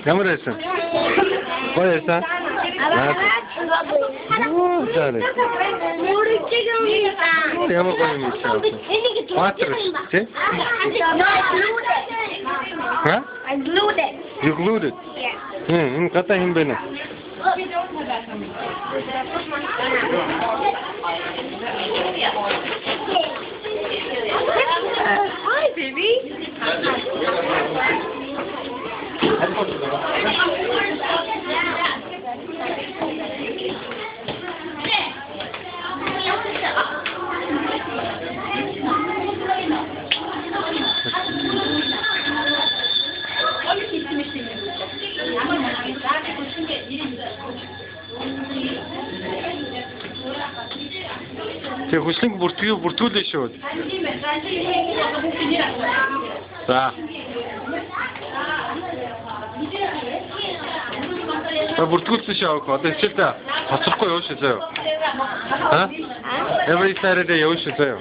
Ямар байсан? Гоё байсан? 잘해. Ямар гоё юм шиг. Баатар тий? Huh? I glued it. You glued it? Yeah. Энэ гадаа юм байна. Hi, baby. Тэг хүслэнг бүртгүүлээ шүү. За. Бүртгүүлсэн шүү. Одоо хичээлдээ хоцрохгүй явж шүү заяа. Ха? Every Saturday явж шүү заяа.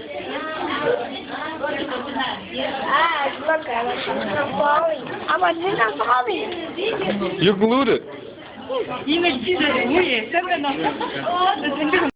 Look, I'm falling. I'm falling. You glued it. 이미 진짜 뭐예? 쌤은